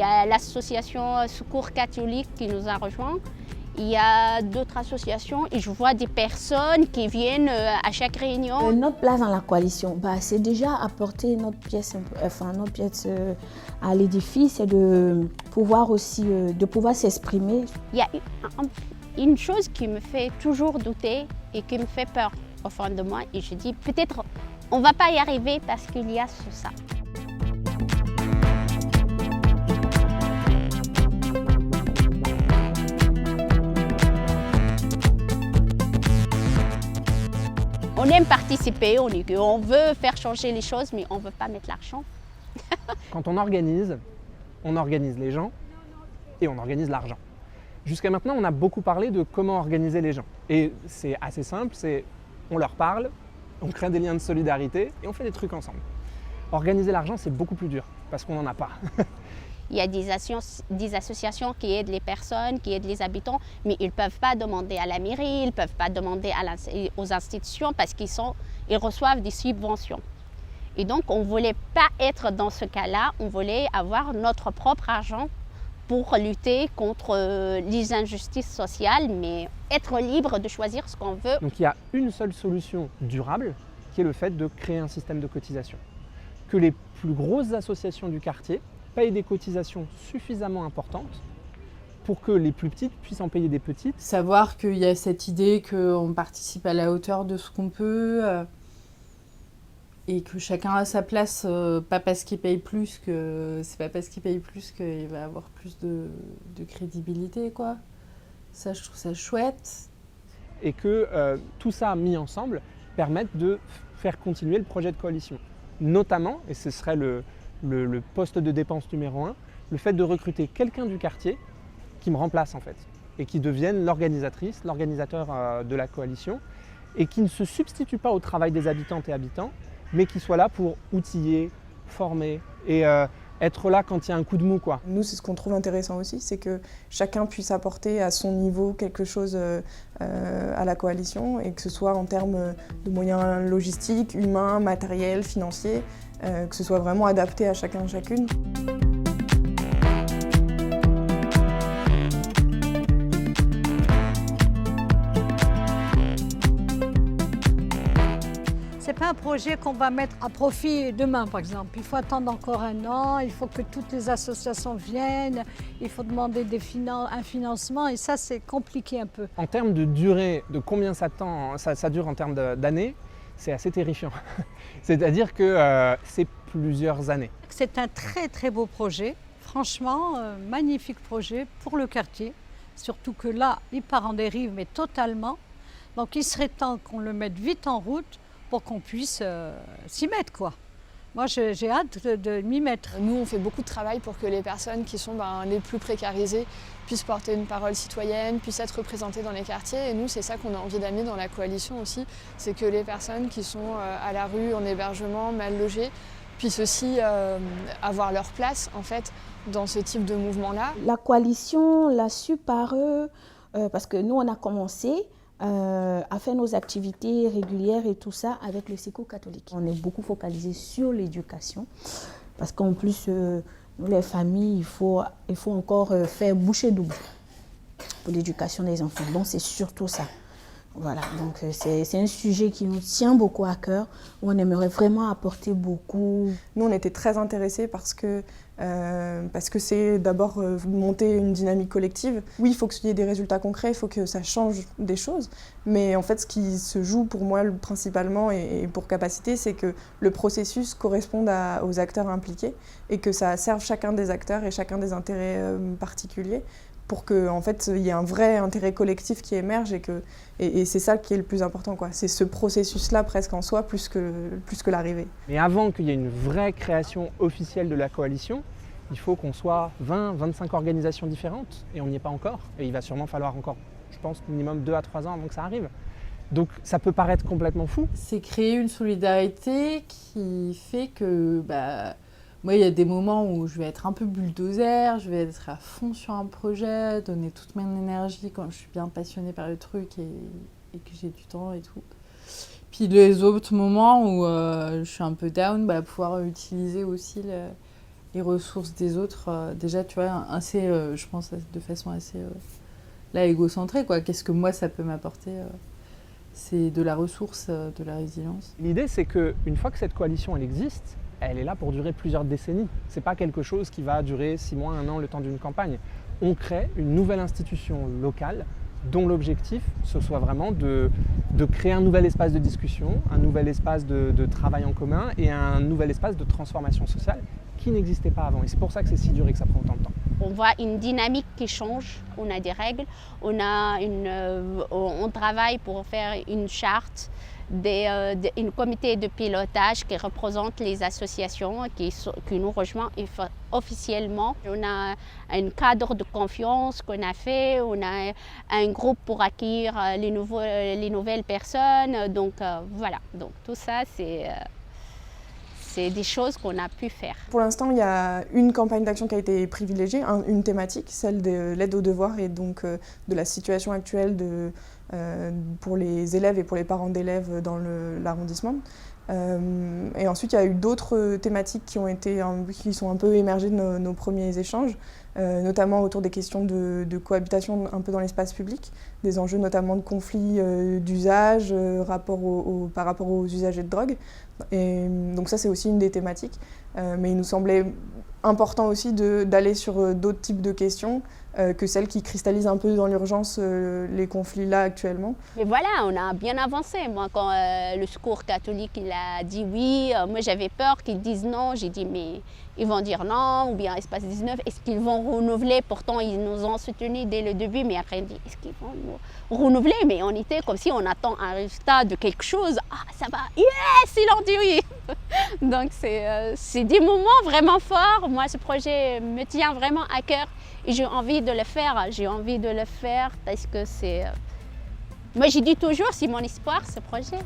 y a l'association Secours catholique qui nous a rejoints. Il y a d'autres associations et je vois des personnes qui viennent à chaque réunion. Notre place dans la coalition, c'est déjà apporter notre pièce à l'édifice, c'est de pouvoir aussi de pouvoir s'exprimer. Il y a une chose qui me fait toujours douter et qui me fait peur au fond de moi et je dis peut-être on ne va pas y arriver parce qu'il y a ça. On aime participer, on veut faire changer les choses, mais on ne veut pas mettre l'argent. Quand on organise les gens et on organise l'argent. Jusqu'à maintenant, on a beaucoup parlé de comment organiser les gens. Et c'est assez simple, on leur parle, on crée des liens de solidarité et on fait des trucs ensemble. Organiser l'argent, c'est beaucoup plus dur parce qu'on n'en a pas. Il y a des associations qui aident les personnes, qui aident les habitants, mais ils ne peuvent pas demander à la mairie, ils ne peuvent pas demander aux institutions parce qu'ils reçoivent des subventions. Et donc, on ne voulait pas être dans ce cas-là, on voulait avoir notre propre argent pour lutter contre les injustices sociales, mais être libre de choisir ce qu'on veut. Donc il y a une seule solution durable, qui est le fait de créer un système de cotisation. Que les plus grosses associations du quartier payent des cotisations suffisamment importantes pour que les plus petites puissent en payer des petites. Savoir qu'il y a cette idée qu'on participe à la hauteur de ce qu'on peut et que chacun a sa place, pas parce qu'il paye plus que c'est pas parce qu'il paye plus qu'il va avoir plus de crédibilité, quoi. Ça, je trouve ça chouette. Et que tout ça mis ensemble permette de faire continuer le projet de coalition. Notamment, et ce serait le poste de dépense numéro 1, le fait de recruter quelqu'un du quartier qui me remplace en fait et qui devienne l'organisatrice, l'organisateur de la coalition et qui ne se substitue pas au travail des habitantes et habitants mais qui soit là pour outiller, former et être là quand il y a un coup de mou, quoi. Nous, c'est ce qu'on trouve intéressant aussi, c'est que chacun puisse apporter à son niveau quelque chose à la coalition et que ce soit en termes de moyens logistiques, humains, matériels, financiers, que ce soit vraiment adapté à chacun et chacune. Ce n'est pas un projet qu'on va mettre à profit demain, par exemple. Il faut attendre encore un an, il faut que toutes les associations viennent, il faut demander un financement et ça, c'est compliqué un peu. En termes de durée, de combien ça dure en termes d'années, c'est assez terrifiant. C'est-à-dire que c'est plusieurs années. C'est un très très beau projet, franchement, magnifique projet pour le quartier. Surtout que là, il part en dérive, mais totalement. Donc il serait temps qu'on le mette vite en route pour qu'on puisse s'y mettre, quoi. Moi, j'ai hâte de m'y mettre. Nous, on fait beaucoup de travail pour que les personnes qui sont les plus précarisées puissent porter une parole citoyenne, puissent être représentées dans les quartiers. Et nous, c'est ça qu'on a envie d'amener dans la coalition aussi, c'est que les personnes qui sont à la rue, en hébergement, mal logées, puissent aussi avoir leur place, en fait, dans ce type de mouvement-là. La coalition l'a su par eux, parce que nous, on a commencé à faire nos activités régulières et tout ça avec le Secours catholique. On est beaucoup focalisé sur l'éducation parce qu'en plus, nous les familles, il faut encore faire boucher double pour l'éducation des enfants. Donc c'est surtout ça. Voilà, donc c'est un sujet qui nous tient beaucoup à cœur, où on aimerait vraiment apporter beaucoup. Nous, on était très intéressés parce que c'est d'abord monter une dynamique collective. Oui, il faut qu'il y ait des résultats concrets, il faut que ça change des choses, mais en fait, ce qui se joue pour moi principalement et pour Capacité, c'est que le processus corresponde aux acteurs impliqués et que ça serve chacun des acteurs et chacun des intérêts particuliers, pour qu'en fait, il y ait un vrai intérêt collectif qui émerge et c'est ça qui est le plus important, quoi. C'est ce processus-là presque en soi, plus que l'arrivée. Mais avant qu'il y ait une vraie création officielle de la coalition, il faut qu'on soit 20, 25 organisations différentes et on n'y est pas encore. Et il va sûrement falloir encore, je pense, minimum 2 à 3 ans avant que ça arrive. Donc ça peut paraître complètement fou. C'est créer une solidarité qui fait que... moi, il y a des moments où je vais être un peu bulldozer, je vais être à fond sur un projet, donner toute mon énergie quand je suis bien passionnée par le truc et que j'ai du temps et tout. Puis les autres moments où je suis un peu down, pouvoir utiliser aussi les ressources des autres, déjà, tu vois, assez, je pense, de façon assez là, égocentrée, quoi. Qu'est-ce que moi, ça peut m'apporter c'est de la ressource, de la résilience. L'idée, c'est qu'une fois que cette coalition elle existe, elle est là pour durer plusieurs décennies. Ce n'est pas quelque chose qui va durer 6 mois, 1 an, le temps d'une campagne. On crée une nouvelle institution locale dont l'objectif, ce soit vraiment de créer un nouvel espace de discussion, un nouvel espace de travail en commun et un nouvel espace de transformation sociale qui n'existait pas avant. Et c'est pour ça que c'est si dur et que ça prend autant de temps. On voit une dynamique qui change, on a des règles, on travaille pour faire une charte, un comité de pilotage qui représente les associations qui nous rejoignent officiellement. On a un cadre de confiance qu'on a fait, on a un groupe pour accueillir les nouvelles personnes. Donc voilà, donc tout ça c'est des choses qu'on a pu faire. Pour l'instant, il y a une campagne d'action qui a été privilégiée, une thématique, celle de l'aide aux devoirs et donc de la situation actuelle pour les élèves et pour les parents d'élèves dans l'arrondissement. Et ensuite, il y a eu d'autres thématiques qui sont un peu émergées de nos premiers échanges, notamment autour des questions de cohabitation un peu dans l'espace public, des enjeux notamment de conflits d'usage par rapport aux usagers de drogue. Et donc ça, c'est aussi une des thématiques. Mais il nous semblait important aussi d'aller sur d'autres types de questions que celles qui cristallisent un peu dans l'urgence les conflits là actuellement. Mais voilà, on a bien avancé. Moi, quand le Secours catholique il a dit oui, moi j'avais peur qu'ils disent non. J'ai dit mais ils vont dire non, ou bien Espace 19, est-ce qu'ils vont renouveler? Pourtant, ils nous ont soutenus dès le début, mais après, on dit est-ce qu'ils vont nous renouveler? Mais on était comme si on attend un résultat de quelque chose. Ah, ça va, yes, ils ont dit oui. Donc, c'est des moments vraiment forts. Moi, ce projet me tient vraiment à cœur et j'ai envie de le faire. J'ai envie de le faire parce que c'est... Moi, j'ai dit toujours, c'est mon espoir, ce projet.